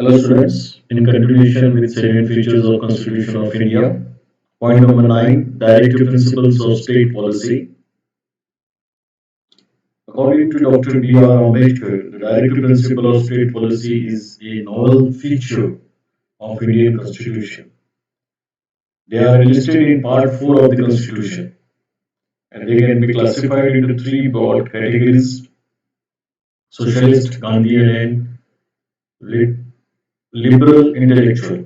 Hello students, in continuation with salient features of Constitution of India. Point number 9, Directive Principles of State Policy. According to Dr. B.R. Ambedkar, the directive principle of state policy is a novel feature of Indian Constitution. They are listed in Part 4 of the Constitution and they can be classified into three broad categories: socialist, Gandhian, and liberal intellectual.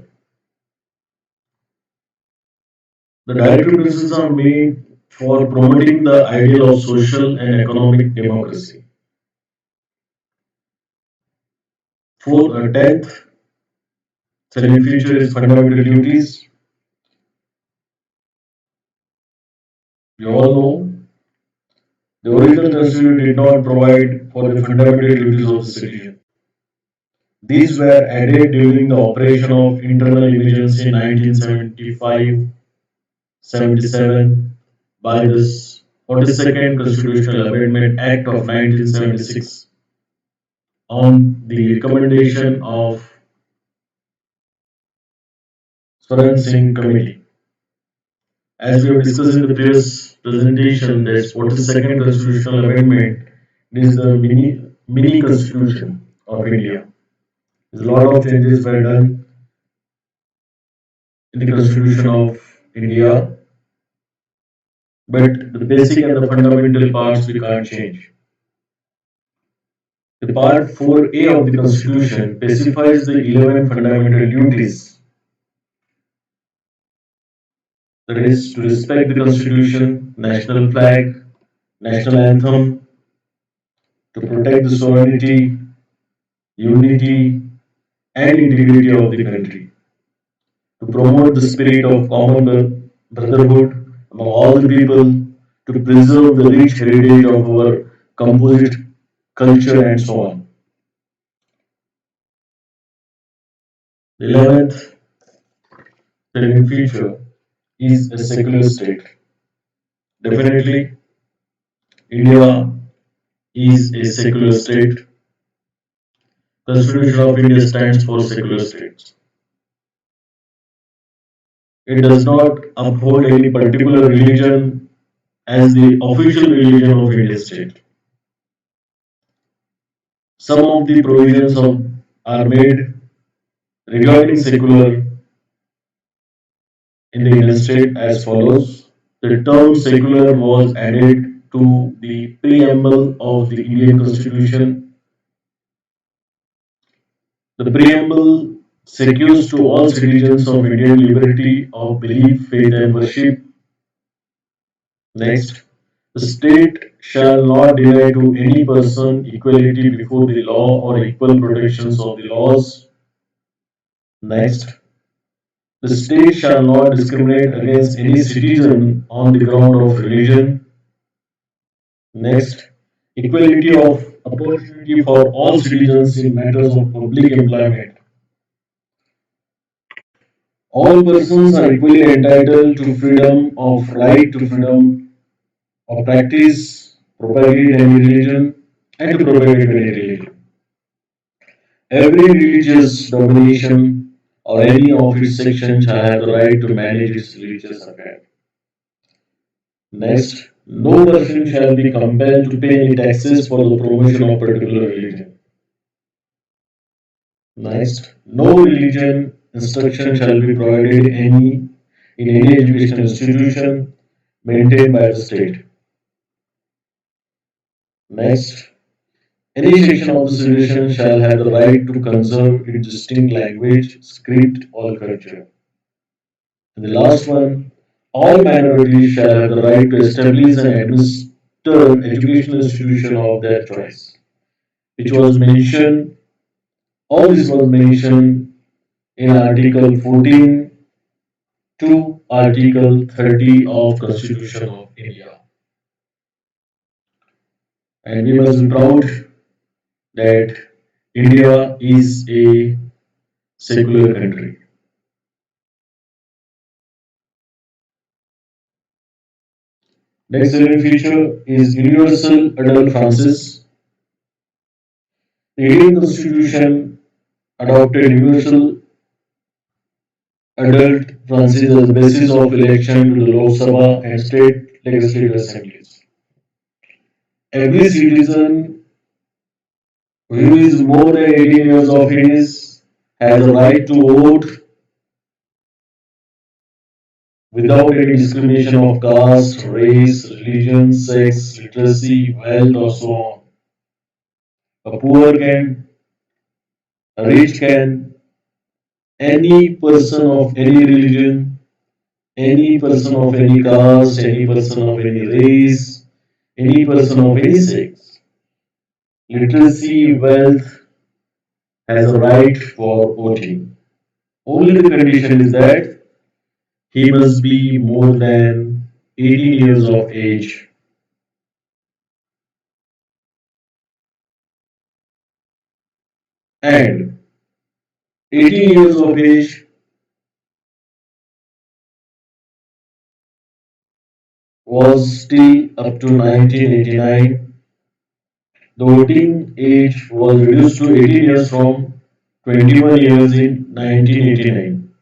The directive principles are made for promoting the ideal of social and economic democracy. For 10th, salient feature is fundamental duties. We all know the original constitution did not provide for the fundamental duties of the citizen. These were added during the operation of internal emergency in 1975-77 by the 42nd Constitutional Amendment Act of 1976 on the recommendation of Swaran Singh Committee. As we have discussed in the previous presentation, that 42nd Constitutional Amendment is the mini constitution of India. A lot of changes were done in the Constitution of India, but the basic and the fundamental parts we can't change. The Part 4A of the Constitution specifies the 11 fundamental duties, that is, to respect the Constitution, national flag, national anthem, to protect the sovereignty, unity, and integrity of the country, to promote the spirit of common brotherhood among all the people, to preserve the rich heritage of our composite culture, and so on. The 11th salient feature is a secular state. Definitely, India is a secular state. Constitution of India stands for secular states. It does not uphold any particular religion as the official religion of Indian state. Some of the provisions are made regarding secular in the Indian state as follows. The term secular was added to the preamble of the Indian Constitution. The preamble secures to all citizens of Indian liberty of belief, faith, and worship. Next, the state shall not deny to any person equality before the law or equal protections of the laws. Next, the state shall not discriminate against any citizen on the ground of religion. Next, equality of opportunity for all citizens in matters of public employment. All persons are equally entitled to freedom of right to freedom of practice, propagate any religion, and to propagate any religion. Every religious denomination or any of its sections shall have the right to manage its religious affairs. Next, no person shall be compelled to pay any taxes for the promotion of particular religion. Next, no religion instruction shall be provided in any educational institution maintained by the state. Next, any section of the civilization shall have the right to conserve its distinct language, script, or culture. And the last one, all minorities shall have the right to establish and administer educational institution of their choice, which was mentioned, all this was mentioned in Article 14 to Article 30 of Constitution of India. And we must be proud that India is a secular country. Next salient feature is universal adult franchise. The Indian Constitution adopted universal adult franchise as the basis of election to the Lok Sabha and state legislative assemblies. Every citizen who is more than 18 years of age has a right to vote without any discrimination of caste, race, religion, sex, literacy, wealth, or so on. A poor can, a rich can, any person of any religion, any person of any caste, any person of any race, any person of any sex, literacy, wealth has a right for voting. Only the condition is that he must be more than 18 years of age. And 18 years of age was still up to 1989. The voting age was reduced to 18 years from 21 years in 1989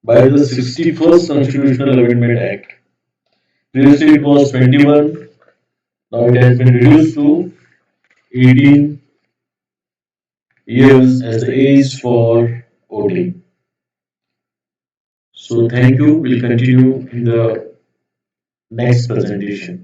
by the 61st Constitutional Amendment Act. Previously it was 21, now it has been reduced to 18 years as the age for voting. So thank you. We'll continue in the next presentation.